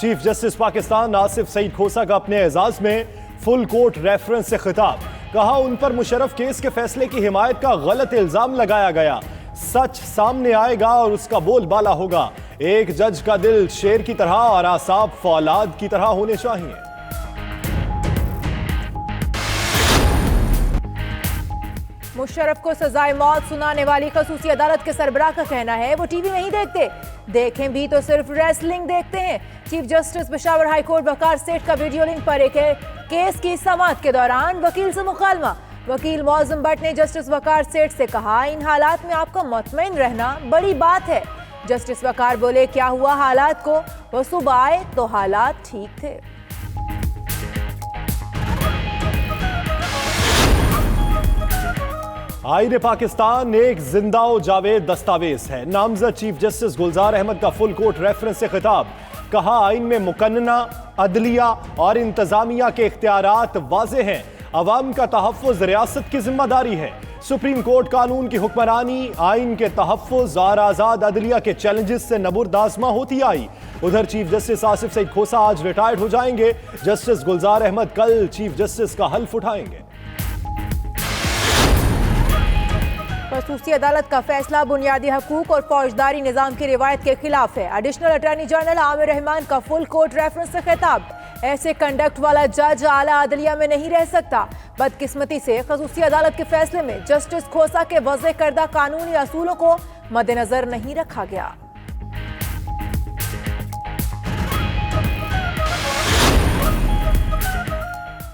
Chief justice Pakistan Asif Saeed खोसा का अपने एजाज में फुल कोर्ट रेफरेंस से खिताब। कहा उन पर मुशर्रफ केस के फैसले की हिमायत का गलत इल्जाम लगाया गया। सच सामने आएगा और उसका बोलबाला होगा। एक जज का दिल शेर की तरह और आसाब फौलाद की तरह होने चाहिए। मुशर्रफ को सजाए मौत सुनाने वाली खसूसी अदालत के सरबराह का कहना है वो टीवी नहीं देखते, देखें भी तो सिर्फ रेसलिंग देखते हैं। Chief justice Peshawar high court Waqar Seth का वीडियो लिंक पर एक केस की समाअत के दौरान वकील से मुकालमा। वकील मौजम भट्ट ने जस्टिस वकार सेठ से कहा इन हालात में आपका मुतमईन रहना बड़ी बात है। जस्टिस वकार बोले क्या हुआ हालात को, वो सुबह आए तो हालात ठीक थे। आईने पाकिस्तान एक जिंदाओ जावेद दस्तावेज है। नामजद चीफ जस्टिस गुलजार अहमद का फुल कोर्ट रेफरेंस से खिताब। कहा आइन में मुकन्ना, अदलिया और इंतजामिया के इख्तियारात वाज़ेह हैं। अवाम का तहफ़्फ़ुज़ रियासत की जिम्मेदारी है। सुप्रीम कोर्ट कानून की हुक्मरानी, आइन के तहफ़्फ़ुज़ और आज़ाद अदलिया के चैलेंजेस से नबुर्दाज़मा होती आई। उधर चीफ जस्टिस आसिफ सईद खोसा आज रिटायर्ड हो जाएंगे। जस्टिस गुलजार अहमद कल चीफ जस्टिस का हल्फ उठाएंगे। खसूसी अदालत का फैसला बुनियादी हकूक और फौजदारी निजाम की रिवायत के खिलाफ है। Additional attorney general Aamir Rahman का फुल कोर्ट रेफरेंस से खिताब। ऐसे कंडक्ट वाला जज आला अदलिया में नहीं रह सकता। बदकिस्मती से खसूसी अदालत के फैसले में जस्टिस खोसा के वज़े करदा कानूनी असूलों को मद्देनजर नहीं रखा गया।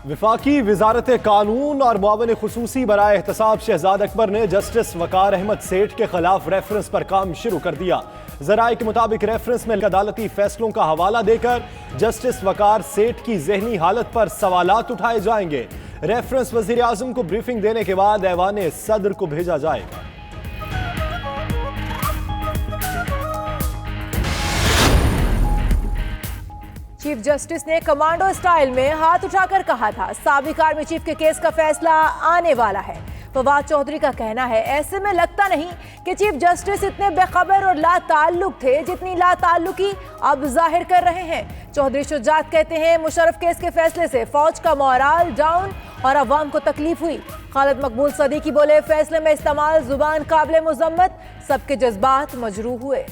वफाकी वजारत कानून और मुआवन खुसूसी बराए एहतसाब शहजाद अकबर ने जस्टिस वकार अहमद सेठ के खिलाफ रेफरेंस पर काम शुरू कर दिया। जराए के मुताबिक रेफरेंस में अदालती फैसलों का हवाला देकर जस्टिस वकार सेठ की जहनी हालत पर सवालात उठाए जाएंगे। रेफरेंस वजीर आजम को ब्रीफिंग देने के बाद ऐवान सदर को भेजा जाएगा। चीफ जस्टिस ने कमांडो स्टाइल में हाथ उठाकर कहा था साबिक आर्मी चीफ के केस का फैसला आने वाला है। फवाद चौधरी का कहना है ऐसे में लगता नहीं कि चीफ जस्टिस इतने बेखबर और लाताल्लुक थे जितनी लाताल्लुकी अब जाहिर कर रहे हैं। चौधरी शुजात कहते हैं मुशर्रफ केस के फैसले से फौज का मोराल डाउन और अवाम को तकलीफ हुई। खालिद मकबूल सदीकी बोले फैसले में इस्तेमाल जुबान काबिल मुजम्मत, सबके जज्बात मजरूह हुए।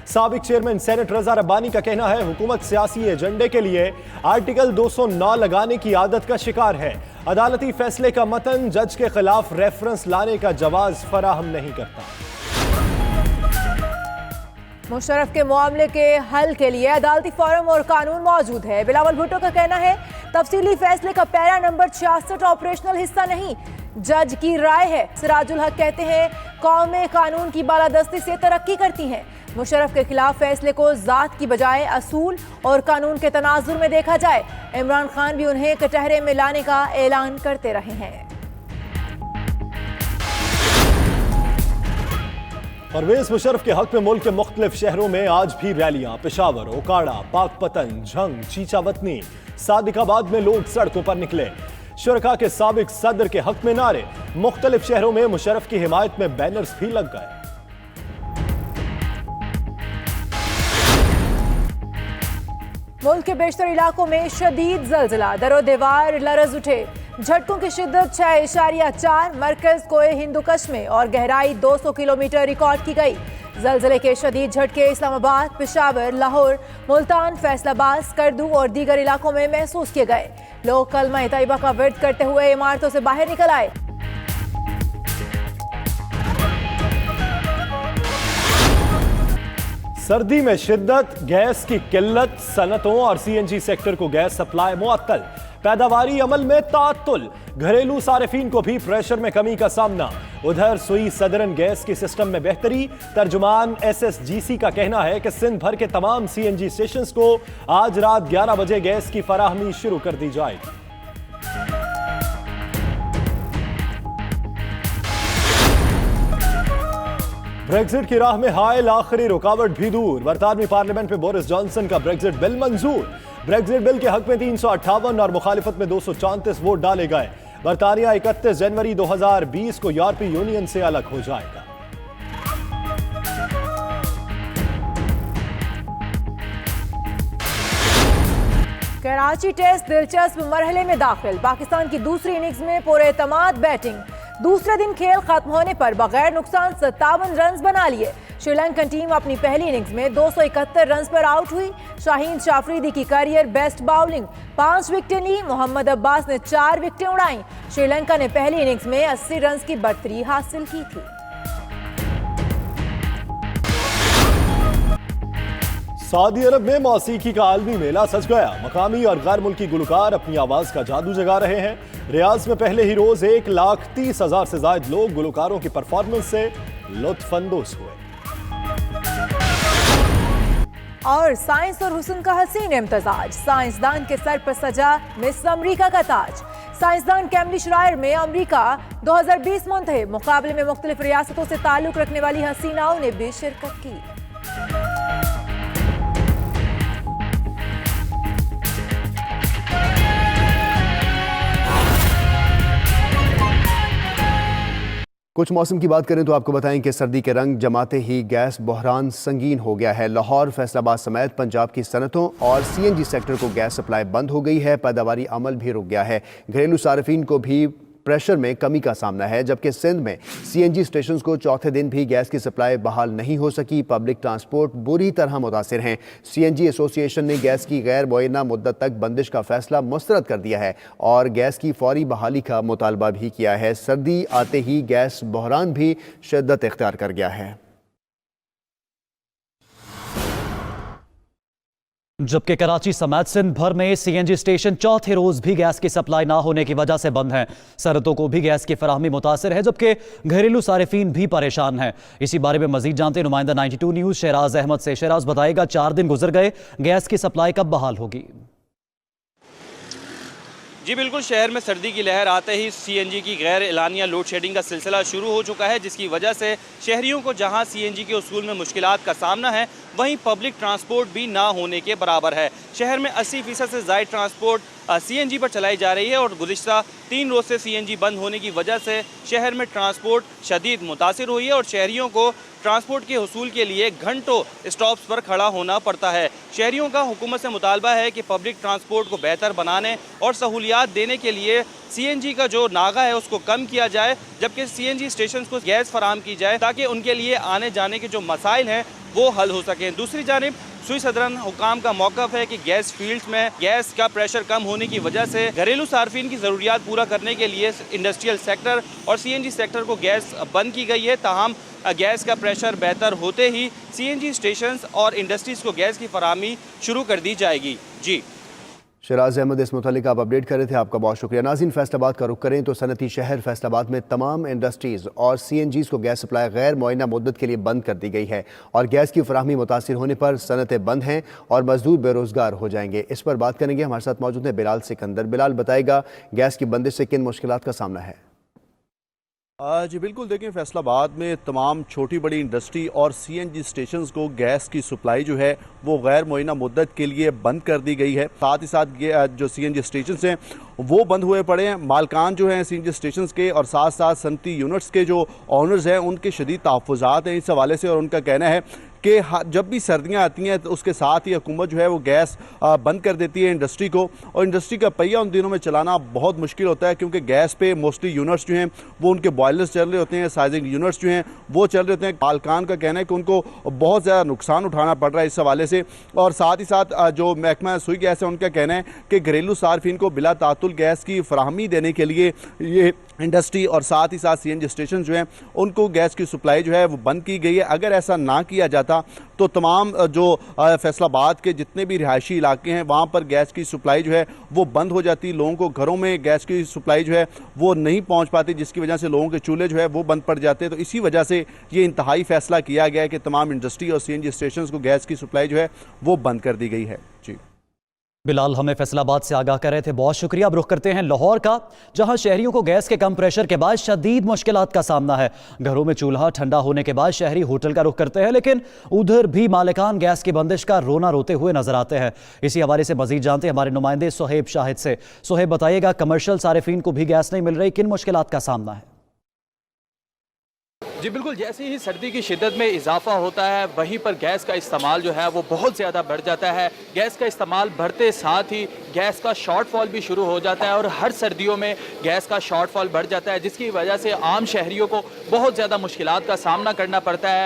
साबिक चेयरमैन सेनेट रजा रब्बानी का कहना है हुकूमत सियासी एजेंडे के लिए आर्टिकल 209 लगाने की आदत का शिकार है। अदालती फैसले का मतन जज के खिलाफ रेफरेंस लाने का जवाज फराहम नहीं करता। मुशर्रफ के मामले के हल के लिए अदालती फोरम और कानून मौजूद है। बिलावल भुट्टो का कहना है तफसीली फैसले का पैरा नंबर 66 ऑपरेशनल हिस्सा नहीं, जज की राय है। सिराजुल हक कहते हैं कौमें कानून की बालादस्ती से तरक्की करती हैं। मुशर्रफ के खिलाफ फैसले को जात की बजाय असूल और कानून के तनाजुर में देखा जाए। इमरान खान भी उन्हें कटहरे में लाने का ऐलान करते रहे हैं। परवेज मुशर्रफ के हक में मुल्क के मुख्तलिफ शहरों में आज भी रैलियां। पेशावर, ओकाड़ा, पाकपतन, झंग, चीचावतनी, सादिकाबाद में लोग सड़कों पर निकले। शुरका के साबिक सदर के हक में नारे। मुख्तलिफ शहरों में मुशर्रफ की हिमायत में बैनर्स भी लग गए। मुल्क के बेशतर इलाकों में शदीद जलजिला, दरो दीवार लरज उठे। झटकों की शिद्दत 6.4, मरकज कोए हिंदुकश में और गहराई 200 किलोमीटर रिकॉर्ड की गई। जलजिले के शदीद झटके इस्लामाबाद, पेशावर, लाहौर, मुल्तान, फैसलाबाद, स्कर्दू और दीगर इलाकों में महसूस किए गए। लोग कलमा तैयबा का विर्द करते हुए इमारतों से बाहर निकल आए। सर्दी में शिद्दत, गैस की किल्लत, सनतों और सीएनजी सेक्टर को गैस सप्लाई मुअत्तल। पैदावारी अमल में ताअत्तुल, घरेलू सारिफीन को भी प्रेशर में कमी का सामना। उधर सुई सदरन गैस की सिस्टम में बेहतरी। तर्जुमान SSGC का कहना है कि सिंध भर के तमाम CNG स्टेशंस को आज रात 11 बजे गैस की फराहमी शुरू कर दी जाएगी। ब्रेक्जिट की राह में हायल आखिरी रुकावट भी दूर। बरतानवी पार्लियामेंट में बोरिस जॉनसन का ब्रेक्जिट बिल मंजूर। ब्रेक्जिट बिल के हक में 358 और मुखालिफत में 234 वोट डाले गए। बरतानिया 31 जनवरी 2020 को यूरोपीय यूनियन से अलग हो जाएगा। कराची टेस्ट दिलचस्प मरहले में दाखिल। पाकिस्तान की दूसरी इनिंग्स में पुरएतमाद बैटिंग। दूसरे दिन खेल खत्म होने पर बगैर नुकसान 57 रन बना लिए। श्रीलंकन टीम अपनी पहली इनिंग्स में 271 रन पर आउट हुई। शाहीन शाफरीदी की करियर बेस्ट बाउलिंग, 5 विकेटें ली। मोहम्मद अब्बास ने 4 विकेटें उड़ाई। श्रीलंका ने पहली इनिंग्स में 80 रन की बढ़तरी हासिल की थी। सऊदी अरब में मौसीकी का आलमी मेला सज गया। मकामी और गैर मुल्की गुलकार अपनी आवाज का जादू जगा रहे हैं। रियाज में पहले ही रोज 1,30,000 से ज्यादा लोग गुलकारों की परफॉर्मेंस से लुत्फानंदोज हुए। और साइंस और हुस्न का हसीन इम्तजाज। साइंसदान के सर पर सजा मिस अमरीका का ताज। साइंसदान कैम्ब्रिज शायर में अमरीका 2020 मुंतखब। मुकाबले में मुख्तलिफ रियासतों से ताल्लुक रखने वाली हसीनाओं ने भी शिरकत की। कुछ मौसम की बात करें तो आपको बताएं कि सर्दी के रंग जमाते ही गैस बहरान संगीन हो गया है। लाहौर, फैसलाबाद समेत पंजाब की सनतों और सीएनजी सेक्टर को गैस सप्लाई बंद हो गई है। पैदावारी अमल भी रुक गया है। घरेलू सार्फिन को भी प्रेशर में कमी का सामना है, जबकि सिंध में सीएनजी स्टेशन को चौथे दिन भी गैस की सप्लाई बहाल नहीं हो सकी। पब्लिक ट्रांसपोर्ट बुरी तरह मुतासिर हैं। सीएनजी एसोसिएशन ने गैस की गैर मुअय्यना मुद्दत तक बंदिश का फैसला मुस्तरद कर दिया है और गैस की फौरी बहाली का मुतालबा भी किया है। सर्दी आते ही गैस बहरान भी शिद्दत इख्तियार कर गया है। जबकि कराची समेत सिंध भर में सीएनजी स्टेशन चौथे रोज भी गैस की सप्लाई ना होने की वजह से बंद हैं। सरहदों को भी गैस की फराहमी मुतासिर है, जबकि घरेलू सारिफीन भी परेशान हैं। इसी बारे में मजीद जानते नुमाइंदा 92 न्यूज शहराज अहमद से। शहराज बताएगा, 4 दिन गुजर गए, गैस की सप्लाई कब बहाल होगी? जी बिल्कुल, शहर में सर्दी की लहर आते ही सीएनजी की गैर एलानिया लोड शेडिंग का सिलसिला शुरू हो चुका है, जिसकी वजह से शहरियों को जहां सीएनजी के उसूल में मुश्किलात का सामना है, वहीं पब्लिक ट्रांसपोर्ट भी ना होने के बराबर है। शहर में 80% से ज़ायद ट्रांसपोर्ट सीएनजी पर चलाई जा रही है और गुज़िश्ता 3 रोज़ से सीएनजी बंद होने की वजह से शहर में ट्रांसपोर्ट शदीद मुतासिर हुई है और शहरियों को ट्रांसपोर्ट के हुसूल के लिए घंटों स्टॉप्स पर खड़ा होना पड़ता है। शहरियों का हुकूमत से मुतालबा है कि पब्लिक ट्रांसपोर्ट को बेहतर बनाने और सहूलियात देने के लिए सीएनजी का जो नागा है उसको कम किया जाए, जबकि सीएनजी स्टेशन को गैस फराहम की जाए ताकि उनके लिए आने जाने के जो मसाइल हैं वो हल हो सकें। दूसरी जानिब सुई सदरन हुकाम का मौक़िफ़ है कि गैस फील्ड्स में गैस का प्रेशर कम होने की वजह से घरेलू सार्फिन की ज़रूरियात पूरा करने के लिए इंडस्ट्रियल सेक्टर और सीएनजी सेक्टर को गैस बंद की गई है। ताहम गैस का प्रेशर बेहतर होते ही सीएनजी स्टेशंस और इंडस्ट्रीज़ को गैस की फराहमी शुरू कर दी जाएगी। जी शहराज अहमद इस मुतालिक आप अपडेट कर रहे थे, आपका बहुत शुक्रिया। नाज़रीन, फैसलाबाद का रुख करें तो सनती शहर फैसलाबाद में तमाम इंडस्ट्रीज़ और सीएनजीज़ को गैस सप्लाई गैर मुअय्यना मुद्दत के लिए बंद कर दी गई है और गैस की फराहमी मुतासिर होने पर सनतें बंद हैं और मजदूर बेरोज़गार हो जाएंगे। इस पर बात करेंगे, हमारे साथ मौजूद है बिलाल सिकंदर। बिलाल, बताएगा गैस की बंदिश से किन मुश्किलात का सामना है? जी बिल्कुल, देखें फैसलाबाद में तमाम छोटी बड़ी इंडस्ट्री और सीएनजी स्टेशंस को गैस की सप्लाई जो है वो गैर मुअय्यना मुद्दत के लिए बंद कर दी गई है। साथ ही साथ जो सीएनजी स्टेशंस हैं वो बंद हुए पड़े हैं। मालकान जो हैं सीएनजी स्टेशंस के और साथ साथ सनती यूनिट्स के जो ऑनर्स हैं उनके शदीद तहफ़्फ़ुज़ात हैं इस हवाले से, और उनका कहना है कि जब भी सर्दियां आती हैं तो उसके साथ ही हुकूमत जो है वो गैस बंद कर देती है इंडस्ट्री को, और इंडस्ट्री का पहिया उन दिनों में चलाना बहुत मुश्किल होता है क्योंकि गैस पे मोस्टली यूनिट्स जो हैं वो उनके बॉयलर्स चल रहे होते हैं, साइजिंग यूनिट्स जो हैं वो चल रहे होते हैं। मालकान का कहना है कि उनको बहुत ज़्यादा नुकसान उठाना पड़ रहा है इस हवाले से। और साथ ही साथ जो महकमा सुई गैस है उनका कहना है कि घरेलू सार्फिन को बिला तातुल गैस की फराहमी देने के लिए ये इंडस्ट्री और साथ ही साथ सीएनजी स्टेशन जो हैं उनको गैस की सप्लाई जो है वो बंद की गई है। अगर ऐसा ना किया जाता तो तमाम जो फैसलाबाद के जितने भी रिहायशी इलाके हैं वहाँ पर गैस की सप्लाई जो है वो बंद हो जाती, लोगों को घरों में गैस की सप्लाई जो है वो नहीं पहुँच पाती, जिसकी वजह से लोगों के चूल्हे जो है वो बंद पड़ जाते हैं। तो इसी वजह से ये इंतहाई फैसला किया गया है कि तमाम इंडस्ट्री और सीएनजी स्टेशन को गैस की सप्लाई जो है वो बंद कर दी गई है। जी बिलाल हमें फैसलाबाद से आगाह कर रहे थे, बहुत शुक्रिया। अब रुख करते हैं लाहौर का, जहां शहरियों को गैस के कम प्रेशर के बाद शदीद मुश्किलात का सामना है। घरों में चूल्हा ठंडा होने के बाद शहरी होटल का रुख करते हैं, लेकिन उधर भी मालिकान गैस की बंदिश का रोना रोते हुए नजर आते हैं। इसी हवाले से मजीद जानते हैं हमारे नुमाइंदे सुहेब शाहिद से। सुहेब, बताइएगा, कमर्शियल सारिफीन को भी गैस नहीं मिल रही, किन मुश्किलात का सामना है? जी बिल्कुल, जैसे ही सर्दी की शिद्दत में इजाफा होता है वहीं पर गैस का इस्तेमाल जो है वो बहुत ज़्यादा बढ़ जाता है। गैस का इस्तेमाल बढ़ते साथ ही गैस का शॉर्टफॉल भी शुरू हो जाता है और हर सर्दियों में गैस का शॉर्टफॉल बढ़ जाता है, जिसकी वजह से आम शहरियों को बहुत ज़्यादा मुश्किलात का सामना करना पड़ता है।